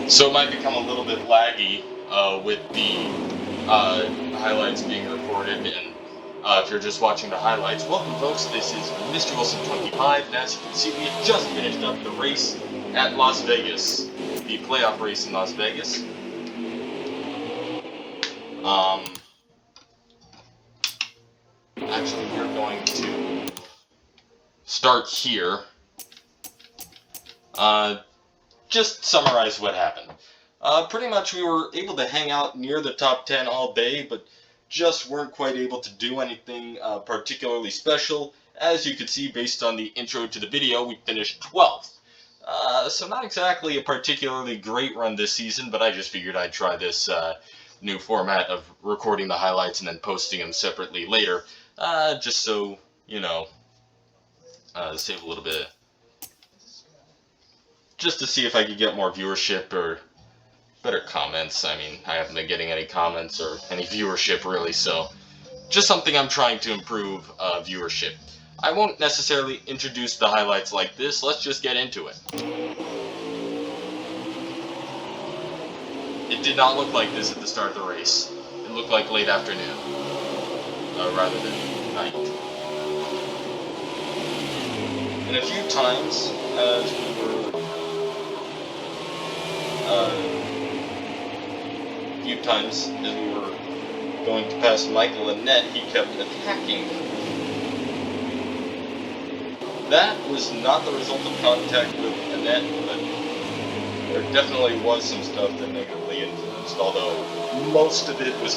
So it might become a little bit laggy with the highlights being recorded, and if you're just watching the highlights, welcome folks, this is Mr. Wilson 25, and as you can see, we have just finished up the race at Las Vegas, the playoff race in Las Vegas. Actually, we're going to start here. Just summarize what happened. Pretty much we were able to hang out near the top 10 all day, but just weren't quite able to do anything particularly special. As you could see based on the intro to the video, we finished 12th. So not exactly a particularly great run this season, but I just figured I'd try this new format of recording the highlights and then posting them separately later, just so, you know, save a little bit. Just to see if I could get more viewership or better comments. I mean, I haven't been getting any comments or any viewership really, so just something I'm trying to improve viewership. I won't necessarily introduce the highlights like this. Let's just get into it. It did not look like this at the start of the race. It looked like late afternoon, rather than night. And a few times as we were going to pass Michael and Ned, he kept attacking them. That was not the result of contact with Annette, but there definitely was some stuff that negatively influenced, although most of it was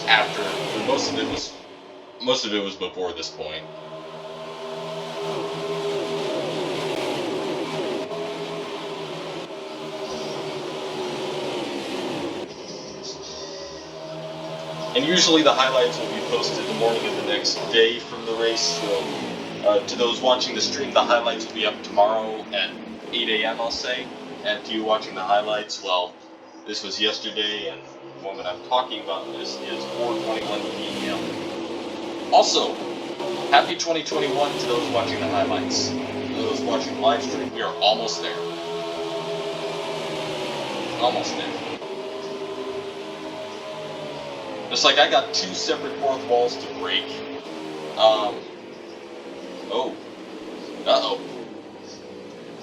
before this point. And usually the highlights will be posted the morning of the next day from the race, so to those watching the stream, the highlights will be up tomorrow at 8 a.m. I'll say. And to you watching the highlights, well, this was yesterday, and the moment I'm talking about this is 4:21 p.m. Also, happy 2021 to those watching the highlights. To those watching the live stream, we are almost there. Almost there. Just like I got two separate fourth walls to break.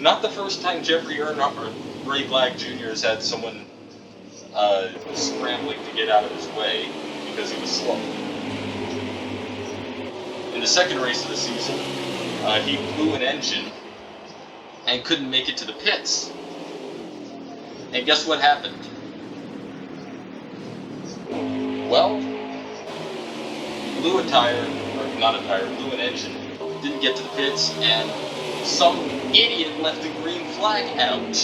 Not the first time Jeffrey Earnhardt or Ray Black Jr. has had someone scrambling to get out of his way because he was slow. In the second race of the season, he blew an engine and couldn't make it to the pits. And guess what happened? Well, blew an engine, didn't get to the pits, and some idiot left the green flag out.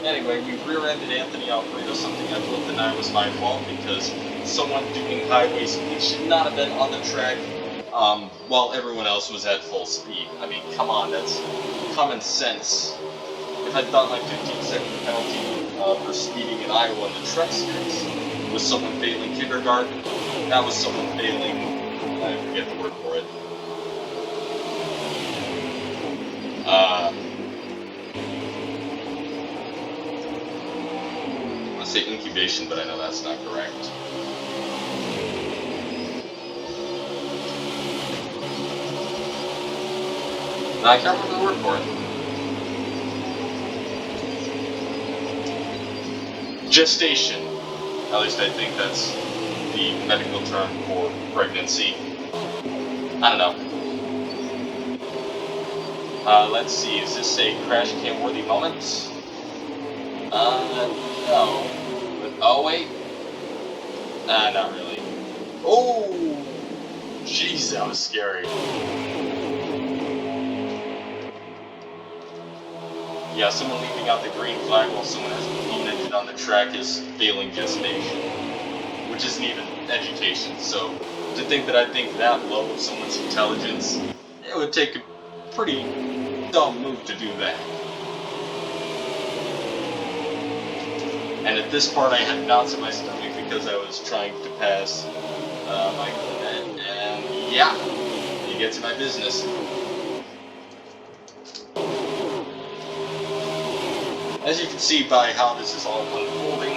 Anyway, we rear-ended Anthony Alfredo, something I will deny was my fault, because someone doing highway speed should not have been on the track while everyone else was at full speed. I mean, come on, that's common sense. If I thought my 15-second penalty for speeding in Iowa in the truck series was someone failing kindergarten, that was someone failing, I forget the word for it. I want to say incubation, but I know that's not correct. No, I can't remember the word for it. Gestation. At least I think that's the medical term for pregnancy. I don't know. Let's see, is this a crash cam worthy moment? No. But, oh, wait. Not really. Oh! Jeez, that was scary. Yeah, someone leaving out the green flag while someone has a clean engine on the track is failing gestation, which isn't even education. So, to think that I think that low of someone's intelligence, it would take a pretty dumb move to do that. And at this part, I had knots in my stomach because I was trying to pass Michael and Ed, and yeah, he gets my business. As you can see by how this is all unfolding,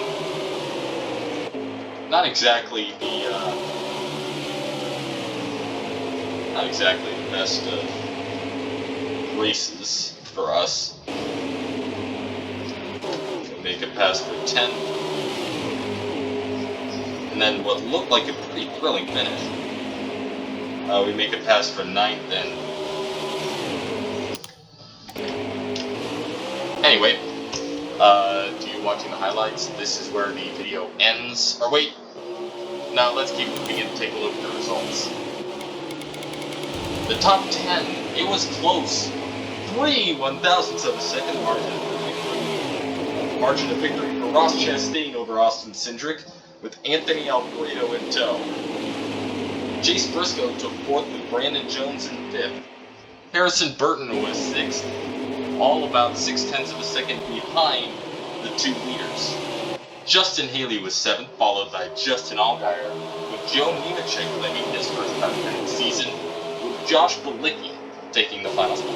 not exactly the best of races for us. We make a pass for 10th, and then what looked like a pretty thrilling finish. We make a pass for 9th, and anyway, to you watching the highlights, this is where the video ends. Or wait, now let's keep moving and take a look at the results. The top 10, it was close. 3 1/1000ths of a second margin of victory for Ross Chastain over Austin Cindric, with Anthony Alfredo in tow. Chase Briscoe took 4th with Brandon Jones in 5th. Harrison Burton was 6th, all about 0.6 of a second behind the 2 leaders. Justin Haley was 7th, followed by Justin Allgaier, with Joe Nemechek claiming his first top 10 of the season, with Josh Bilicki taking the final spot.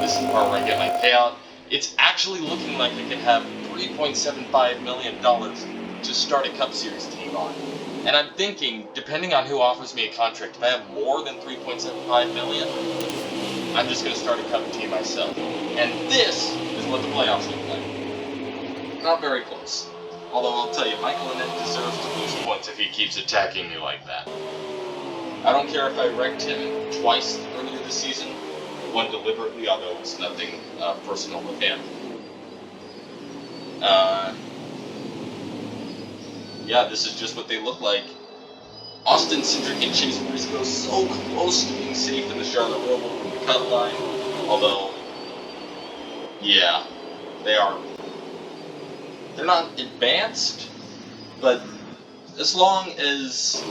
This is the part where I get my payout. It's actually looking like I could have $3.75 million to start a Cup Series team on. And I'm thinking, depending on who offers me a contract, if I have more than $3.75 million, I'm just going to start a Cup team myself. And this is what the playoffs look like. Not very close. Although I'll tell you, Michael Annett deserves to lose points if he keeps attacking me like that. I don't care if I wrecked him twice earlier this season, one deliberately, although it's nothing personal with him. Yeah, this is just what they look like. Austin Cindric and Chase Briscoe so close to being safe in the Charlotte Roval from the cut line. Although, yeah, they're not advanced, but as long as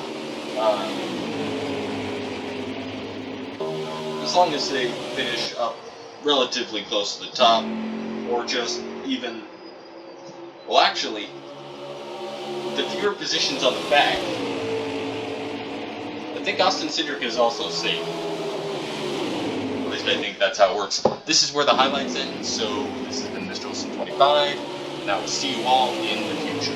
they finish up relatively close to the top, or just even, well, actually, the fewer positions on the back, I think Austin Cindric is also safe. At least I think that's how it works. This is where the highlights end, so this has been Mr. Wilson 25, and I will see you all in the future.